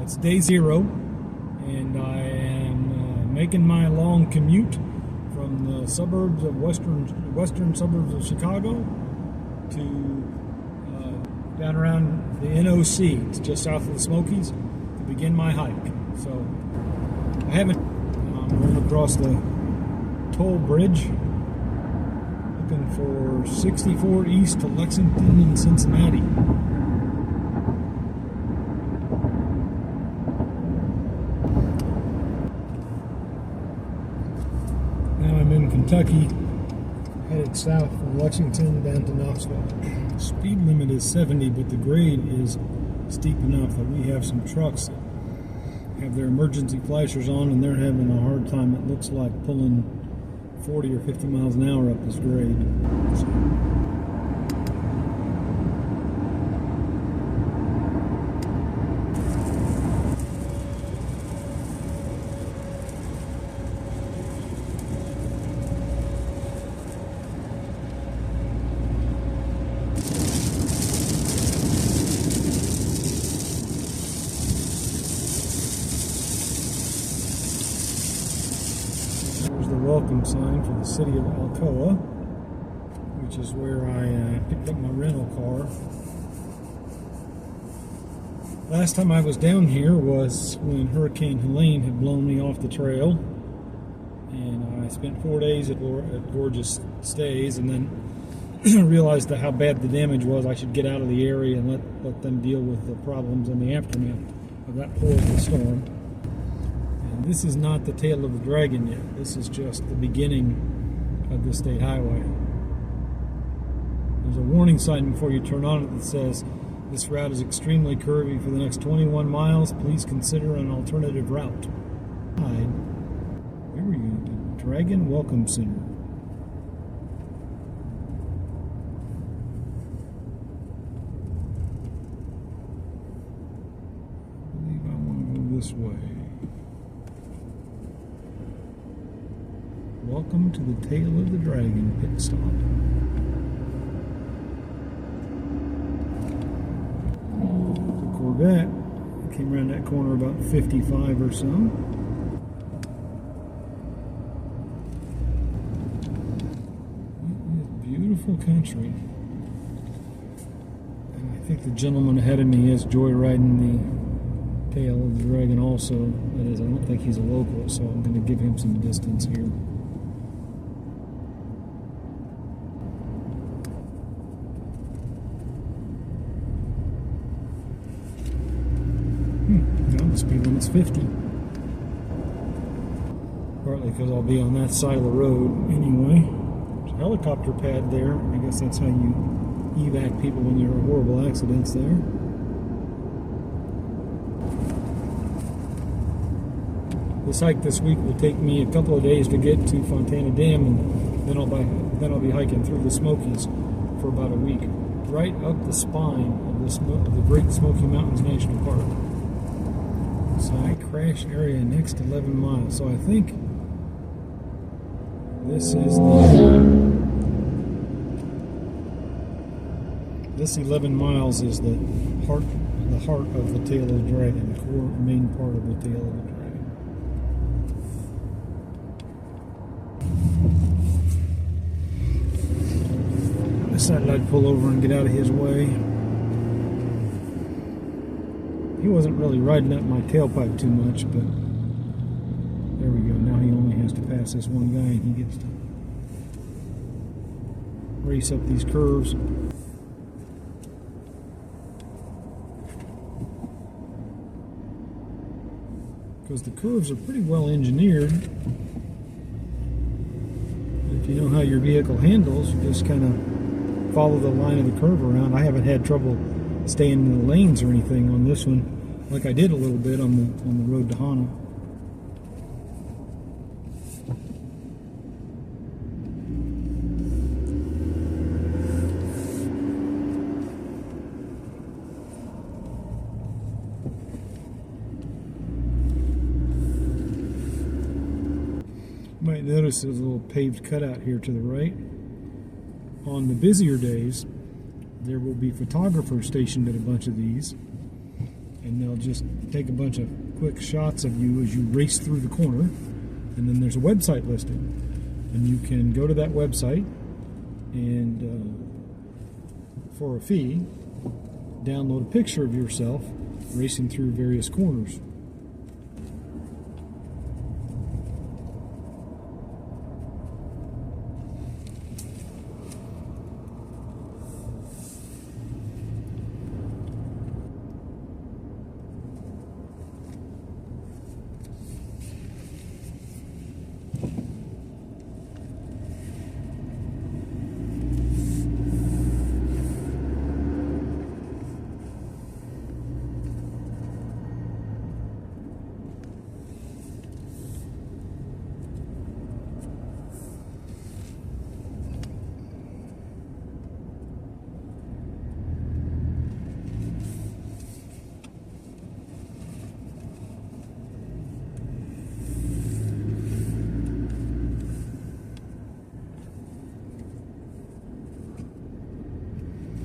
It's day 0, and I am making my long commute from the suburbs of western suburbs of Chicago to down around the N.O.C. It's just south of the Smokies to begin my hike. So I haven't. I'm going across the toll bridge, looking for 64 east to Lexington and Cincinnati. Now I'm in Kentucky, headed south from Lexington down to Knoxville. Speed limit is 70, but the grade is steep enough that we have some trucks that have their emergency flashers on, and they're having a hard time. It looks like pulling 40 or 50 miles an hour up this grade. So, welcome sign for the city of Alcoa, which is where I picked up my rental car. Last time I was down here was when Hurricane Helene had blown me off the trail, and I spent 4 days at gorgeous stays, and then realized that how bad the damage was. I should get out of the area and let them deal with the problems in the aftermath of that horrible storm. This is not the tail of the dragon yet. This is just the beginning of the state highway. There's a warning sign before you turn on it that says, "This route is extremely curvy for the next 21 miles. Please consider an alternative route." Where are we going to? Dragon Welcome Center. I believe I want to go this way. Welcome to the Tail of the Dragon pit stop. The Corvette came around that corner about 55 or so. Beautiful country. And I think the gentleman ahead of me is joyriding the Tail of the Dragon also. That is, I don't think he's a local, so I'm going to give him some distance here. The speed limit's 50. Partly because I'll be on that side of the road anyway. There's a helicopter pad there. I guess that's how you evac people when there are horrible accidents there. This hike this week will take me a couple of days to get to Fontana Dam, and then I'll be hiking through the Smokies for about a week, right up the spine of the Great Smoky Mountains National Park. Side crash area next 11 miles. So I think this is this 11 miles is the heart of the tail of the dragon, the core main part of the tail of the dragon. I decided I'd pull over and get out of his way. He wasn't really riding up my tailpipe too much, but there we go. Now he only has to pass this one guy, and he gets to race up these curves. Because the curves are pretty well engineered. If you know how your vehicle handles, you just kind of follow the line of the curve around. I haven't had trouble staying in the lanes or anything on this one, like I did a little bit on the road to Hana. You might notice there's a little paved cutout here to the right. On the busier days, there will be photographers stationed at a bunch of these, and they'll just take a bunch of quick shots of you as you race through the corner. And then there's a website listed, and you can go to that website and for a fee download a picture of yourself racing through various corners.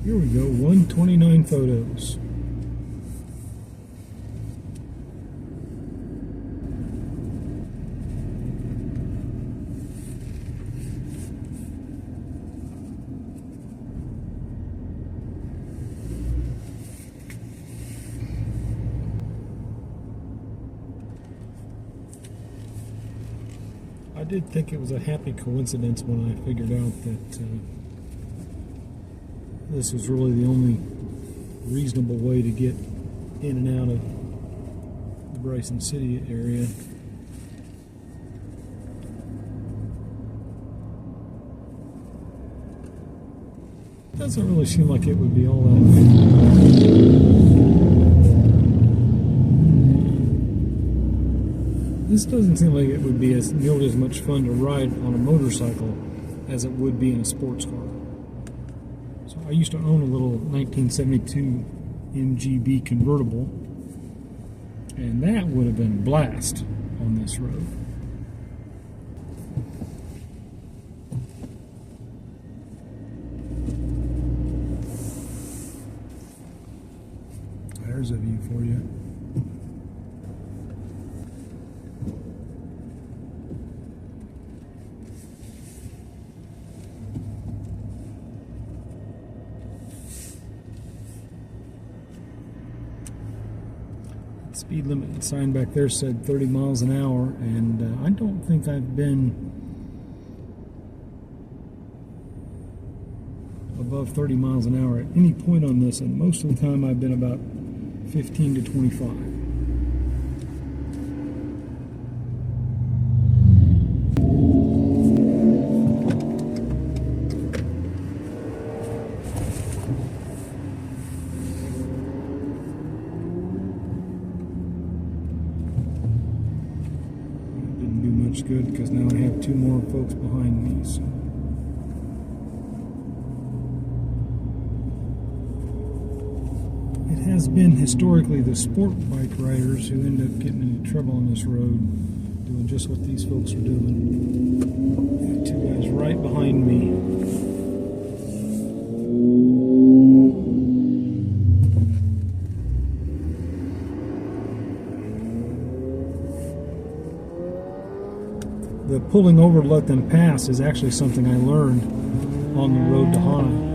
Here we go, 129 photos. I did think it was a happy coincidence when I figured out that this was really the only reasonable way to get in and out of the Bryson City area. Doesn't really seem like it would be all that This doesn't seem like it would be nearly as much fun to ride on a motorcycle as it would be in a sports car. So I used to own a little 1972 MGB convertible, and that would have been a blast on this road. There's a view for you. Speed limit sign back there said 30 miles an hour, and I don't think I've been above 30 miles an hour at any point on this, and most of the time I've been about 15 to 25. Good, because now I have two more folks behind me. So. It has been historically the sport bike riders who end up getting into trouble on this road, doing just what these folks are doing. Got two guys right behind me. The pulling over to let them pass is actually something I learned on the road to Hana.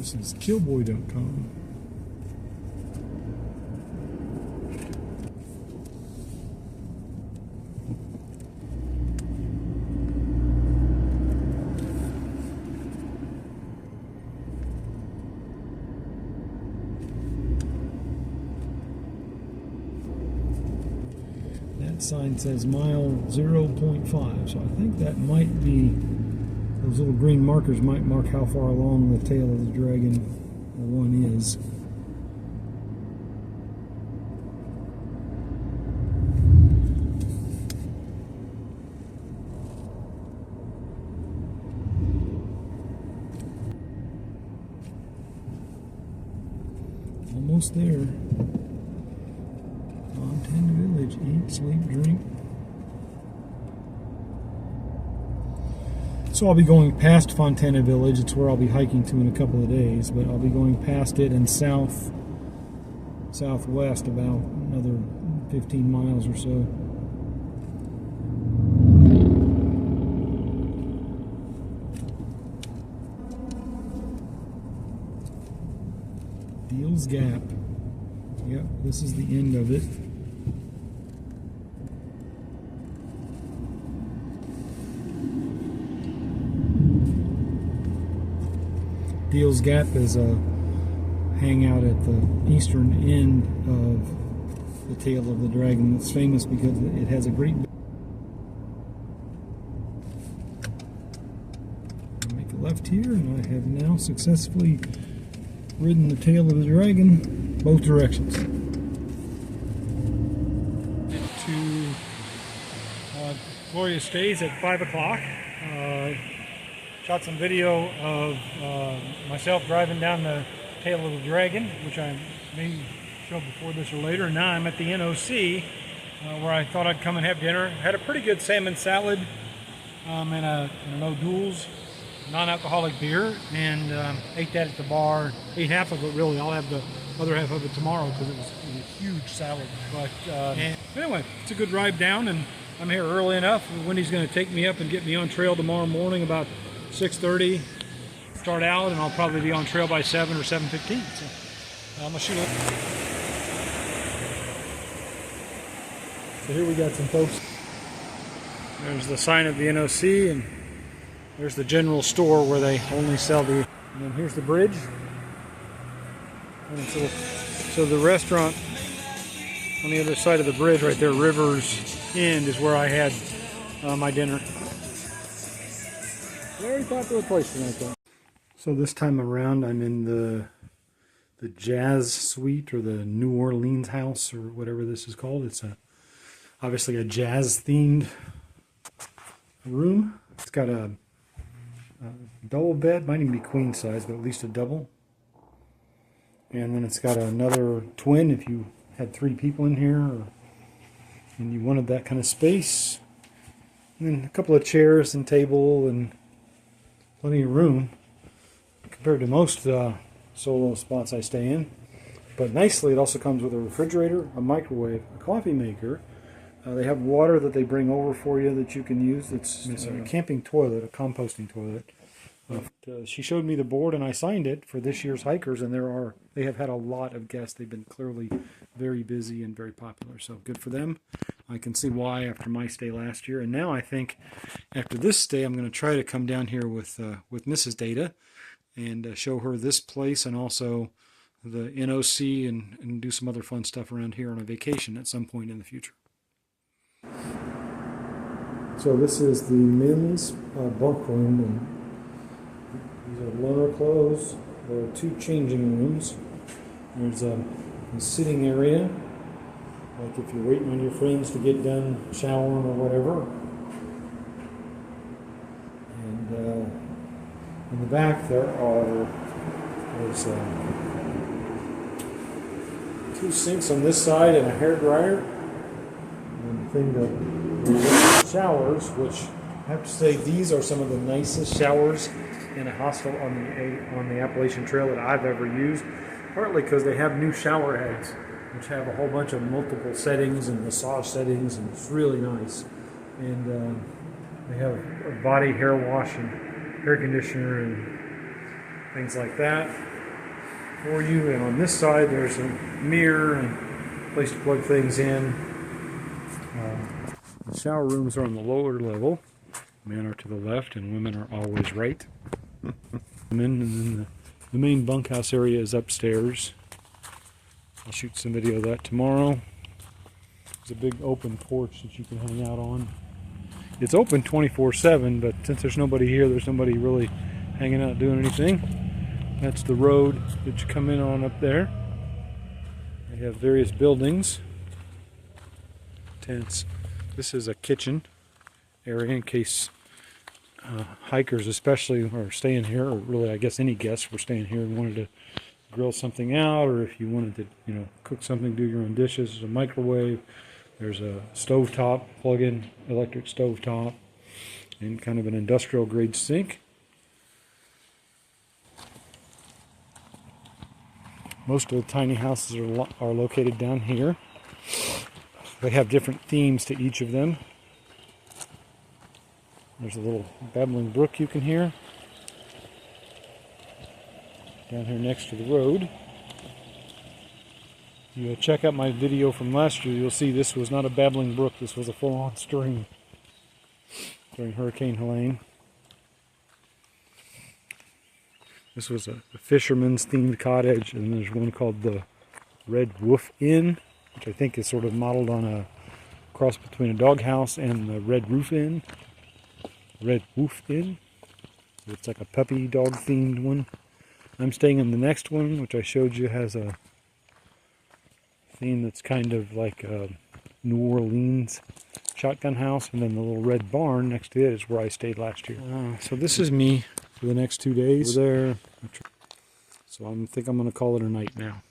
This is killboy.com. That sign says mile 0.5, so I think that might be, those little green markers might mark how far along the tail of the dragon one is. Almost there. Montana Village, eat, sleep, drink. So I'll be going past Fontana Village. It's where I'll be hiking to in a couple of days, but I'll be going past it and southwest about another 15 miles or so. Deals Gap. Yep, this is the end of it. Deals Gap is a hangout at the eastern end of the tail of the dragon. It's famous because it has a great... I make a left here, and I have now successfully ridden the tail of the dragon both directions. To Gloria Stays at 5 o'clock. Shot some video of myself driving down the tail of the dragon, which I may show before this or later. Now I'm at the N.O.C, where I thought I'd come and have dinner. Had a pretty good salmon salad and a no duels non-alcoholic beer, and ate that at the bar. Ate half of it, really. I'll have the other half of it tomorrow because it was a huge salad. But anyway, it's a good drive down, and I'm here early enough. Wendy's going to take me up and get me on trail tomorrow morning about 6:30. Start out, and I'll probably be on trail by 7 or 7:15. So I'm gonna shoot it. So here we got some folks. There's the sign of the N.O.C, and there's the general store where they only sell the... And then here's the bridge. And so the restaurant on the other side of the bridge right there, River's End, is where I had my dinner. Very popular place tonight, though. So this time around, I'm in the Jazz Suite, or the New Orleans House, or whatever this is called. It's obviously a jazz-themed room. It's got a double bed, might even be queen size, but at least a double. And then it's got another twin if you had 3 people in here, and you wanted that kind of space. And then a couple of chairs and table and plenty of room compared to most solo spots I stay in. But nicely, it also comes with a refrigerator, a microwave, a coffee maker. They have water that they bring over for you that you can use. It's a camping toilet, a composting toilet. She showed me the board, and I signed it for this year's hikers, and they have had a lot of guests. They've been clearly very busy and very popular, so good for them. I can see why after my stay last year. And now I think after this stay, I'm going to try to come down here with Mrs. Data and show her this place and also the N.O.C and do some other fun stuff around here on a vacation at some point in the future. So this is the men's bunk room, and these are loaner clothes. There are 2 changing rooms. There's a sitting area, like if you're waiting on your friends to get done showering or whatever. And in the back there's 2 sinks on this side and a hair dryer. And the thing to showers, which I have to say these are some of the nicest showers in a hostel on the Appalachian Trail that I've ever used. Partly because they have new shower heads, which have a whole bunch of multiple settings and massage settings, and it's really nice. And they have a body hair wash and hair conditioner and things like that. for you. And on this side, there's a mirror and place to plug things in. The shower rooms are on the lower level. Men are to the left and women are always right. And then the main bunkhouse area is upstairs. I'll shoot some video of that tomorrow. There's a big open porch that you can hang out on. It's open 24/7, but since there's nobody here, there's nobody really hanging out doing anything. That's the road that you come in on up there. They have various buildings, tents. This is a kitchen area in case hikers especially are staying here, or really I guess any guests were staying here and wanted to grill something out, or if you wanted to, you know, cook something, do your own dishes. There's a microwave. There's a stovetop, plug-in electric stovetop, and kind of an industrial grade sink. Most of the tiny houses are located down here. They have different themes to each of them. There's a little babbling brook you can hear down here next to the road. If you check out my video from last year, you'll see this was not a babbling brook. This was a full-on stream during Hurricane Helene. This was a fisherman's themed cottage, and there's one called the Red Wolf Inn, which I think is sort of modeled on a cross between a doghouse and the Red Roof Inn. Red Wolf Inn. It's like a puppy dog themed one. I'm staying in the next one, which I showed you has a theme that's kind of like a New Orleans shotgun house, and then the little red barn next to it is where I stayed last year. So this is me for the next 2 days. Over there. So I think I'm going to call it a night now.